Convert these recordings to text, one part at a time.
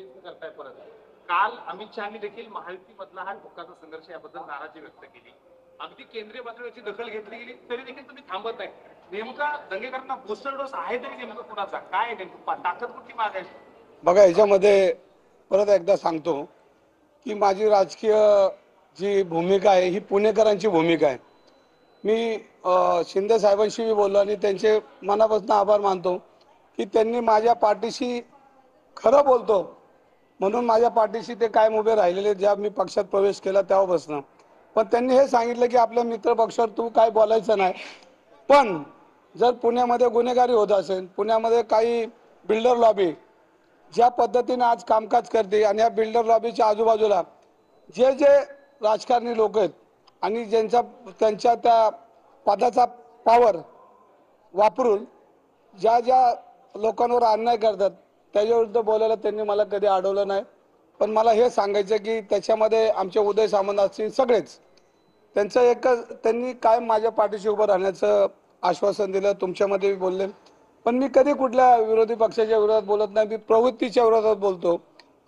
करताय परत. काल अमित शहानी देखील महायुतीमधला हा धोकाचा संघर्ष याबद्दल नाराजी व्यक्त केली. अगदी केंद्रीय पातळीवरची दखल घेतली गेली तरी देखील तुम्ही थांबत नाही. नेमका दंगेकरांना बूस्टर डोस आहे तरी नेमकं कुणाचा काय नेमकं ताकद कुठली मागायची? बघा, याच्यामध्ये परत एकदा सांगतो की माझी राजकीय जी भूमिका आहे ही पुणेकरांची भूमिका आहे. मी शिंदे साहेबांशी बोललो आणि त्यांचे मनापासून आभार मानतो की त्यांनी माझ्या पाठीशी खरं बोलतो म्हणून माझ्या पाठीशी ते कायम उभे राहिलेले. ज्या मी पक्षात प्रवेश केला तेव्हापासून पण त्यांनी हे सांगितलं की आपल्या मित्र पक्षावर तू काय बोलायचं नाही, पण जर पुण्यामध्ये गुन्हेगारी होत असेल, पुण्यामध्ये काही बिल्डर लॉबी ज्या पद्धतीने आज कामकाज करते आणि या बिल्डर लॉबीच्या आजूबाजूला जे जे राजकारणी लोक आहेत आणि त्यांच्या त्या पदाचा पावर वापरून ज्या ज्या लोकांवर अन्याय करतात त्याच्याविरुद्ध बोलायला त्यांनी मला कधी अडवलं नाही. पण मला हे सांगायचं की त्याच्यामध्ये आमचे उदय सामंत असतील सगळेच त्यांचं एकच, त्यांनी कायम माझ्या पाठीशी उभं राहण्याचं आश्वासन दिलं. तुमच्यामध्ये बोलले, पण मी कधी कुठल्या विरोधी पक्षाच्या विरोधात बोलत नाही. मी प्रवृत्तीच्या विरोधात बोलतो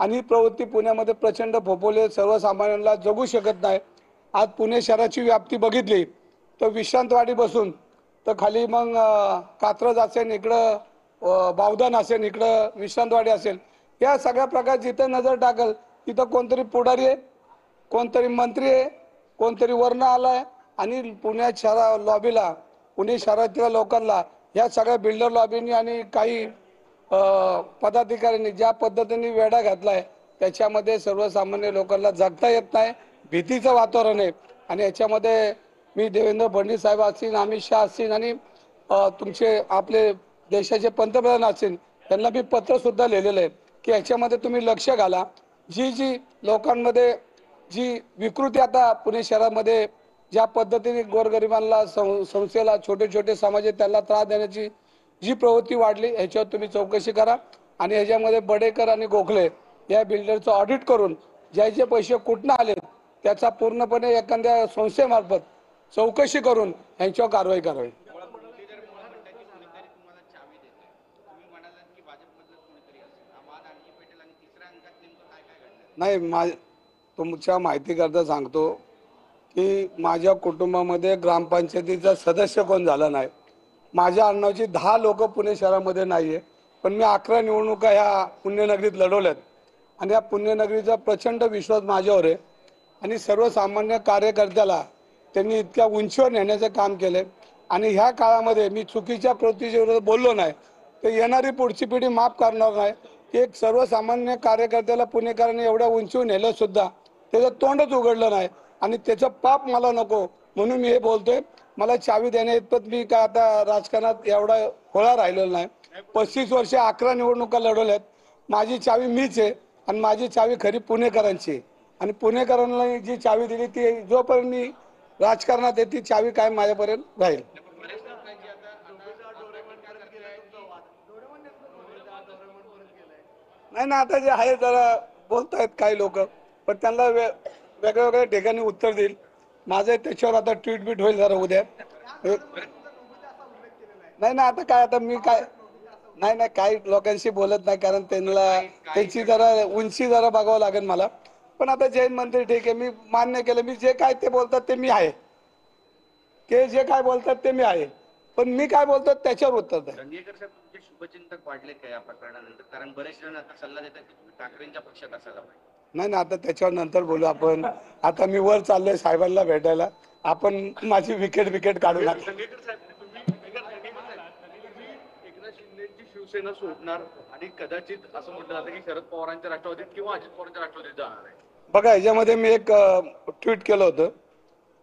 आणि प्रवृत्ती पुण्यामध्ये प्रचंड फोफवली, सर्वसामान्यांना जगू शकत नाही. आज पुणे शहराची व्याप्ती बघितली तर विश्रांतवाडी बसून तर खाली मग कात्रज असेल, इकडं बावधन असेल, इकडं विश्रांतवाडी असेल, या सगळ्या प्रकार जिथे नजर टाकल तिथं कोणतरी पुढारी आहे, कोणतरी मंत्री आहे, कोणतरी वर्ण आलाय आणि पुण्यात शहरा लॉबीला, पुणे शहरातील लोकांना या सगळ्या बिल्डर लॉबींनी आणि काही पदाधिकाऱ्यांनी ज्या पद्धतीने वेढा घातलाय त्याच्यामध्ये सर्वसामान्य लोकांना जगता येत नाही. भीतीचं वातावरण आहे आणि याच्यामध्ये मी देवेंद्र फडणवीस साहेब असतील, अमित शहा असतील आणि तुमचे आपले देशाचे पंतप्रधान असतील त्यांना मी पत्र सुद्धा लिहिलेलं आहे की याच्यामध्ये तुम्ही लक्ष घाला. जी लोकांमध्ये जी विकृती आता पुणे शहरामध्ये ज्या पद्धतीने गोरगरिबांना संस्थेला छोटे छोटे समाज त्यांना त्रास देण्याची जी प्रवृत्ती वाढली ह्याच्यावर तुम्ही चौकशी करा आणि ह्याच्यामध्ये बडेकर आणि गोखले या बिल्डरचं ऑडिट करून ज्याचे पैसे कुठनं आले त्याचा पूर्णपणे एखाद्या संस्थेमार्फत चौकशी करून यांच्यावर कारवाई करावी. नाही, तुमच्या माहिती करता सांगतो की माझ्या कुटुंबामध्ये ग्रामपंचायतीचा सदस्य कोण झाला नाही. माझ्या आडनावाची 10 लोक पुणे शहरामध्ये नाहीये, पण मी 11 निवडणुका ह्या पुण्यनगरीत लढवल्यात आणि या पुण्यनगरीचा प्रचंड विश्वास माझ्यावर आहे आणि सर्वसामान्य कार्यकर्त्याला त्यांनी इतक्या उंचीवर नेण्याचं काम केलंय आणि ह्या काळामध्ये मी चुकीच्या प्रवृत्तीच्या विरोधात बोललो नाही तर येणारी पुढची पिढी माफ करणार नाही. एक सर्वसामान्य कार्यकर्त्याला पुणेकरांनी एवढ्या उंचीवर नेलं सुद्धा त्याचं तोंडच उघडलं नाही आणि त्याचं पाप मला नको म्हणून मी हे बोलतोय. मला चावी देण्याइतपत मी काय आता राजकारणात एवढा खोळा राहिलेला नाही. 35 वर्षे 11 निवडणुका लढवल्यात. माझी चावी मीच आहे आणि माझी चावी खरी पुणेकरांची आणि पुणेकरांना जी चावी दिली ती जोपर्यंत मी राजकारणात आहे ती चावी काय माझ्यापर्यंत राहील. नाही ना, आता जे आहे जरा बोलतायत काही लोक, पण त्यांना वेगवेगळ्या ठिकाणी उत्तर देईल. माझं त्याच्यावर आता ट्विट बीट होईल जरा उद्या. नाही ना, आता काय, आता मी काय नाही काही लोकांशी बोलत नाही कारण त्यांना त्यांची जरा उंची जरा बघावं लागेल मला. पण आता जैन मंदिर ठीक आहे, मी मान्य केलं. मी जे काय ते बोलतात ते मी आहे, ते जे काय बोलतात ते मी आहे, पण मी काय बोलतो त्याच्यावर उत्तर द्या. दंगेकर साहेब तुमचे शुभचिंतक वाढले का या प्रकरणानंतर? कारण बरेच जण आता सल्ला देतात की तुम्ही ठाकरेंच्या पक्षात असायला पाहिजे. नाही, आता त्याच्यावर नंतर बोलू आपण. आता मी वर चाललोय साहेबांना भेटायला. आपण माझी विकेट काढू नका. दंगेकर साहेब तुम्ही एकनाथ शिंदेची शिवसेना सोडणार आणि कदाचित असं म्हटलं जातं की शरद पवारांच्या राष्ट्रवादीत किंवा अजित पवारांच्या राष्ट्रवादीत जाणार आहे. बघा, याच्यामध्ये मी एक ट्विट केलं होतं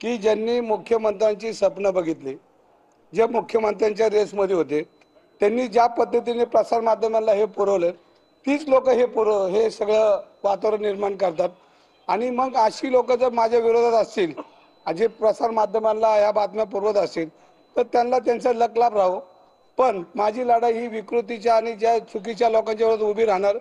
की ज्यांनी मुख्यमंत्र्यांची स्वप्न बघितली, जे मुख्यमंत्र्यांच्या रेसमध्ये होते, त्यांनी ज्या पद्धतीने प्रसार माध्यमांना हे पुरवलं तीच लोक हे सगळं वातावरण निर्माण करतात आणि मग अशी लोक जर माझ्या विरोधात असतील, जे प्रसार माध्यमांना या बातम्या पुरवत असतील तर त्यांना त्यांचा लकलाभ राहो. पण माझी लढाई ही विकृतीच्या आणि ज्या चुकीच्या लोकांच्या विरोधात उभी राहणार.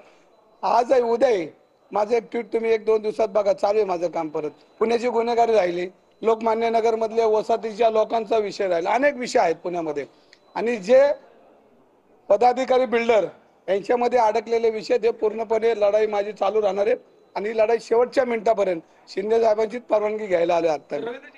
आज आहे, उद्या आहे. माझं एक ट्विट तुम्ही 1-2 दिवसात बघा, चालू आहे माझं काम. परत पुण्याची गुन्हेगारी राहिली, लोकमान्य नगर मधल्या वसाहतीच्या लोकांचा विषय राहिला, अनेक विषय आहेत पुण्यामध्ये आणि जे पदाधिकारी बिल्डर यांच्यामध्ये अडकलेले विषय ते पूर्णपणे लढाई माझी चालू राहणार आहे आणि ही लढाई शेवटच्या मिनिटापर्यंत शिंदे साहेबांचीच परवानगी घ्यायला आले आता. रवींद्रजी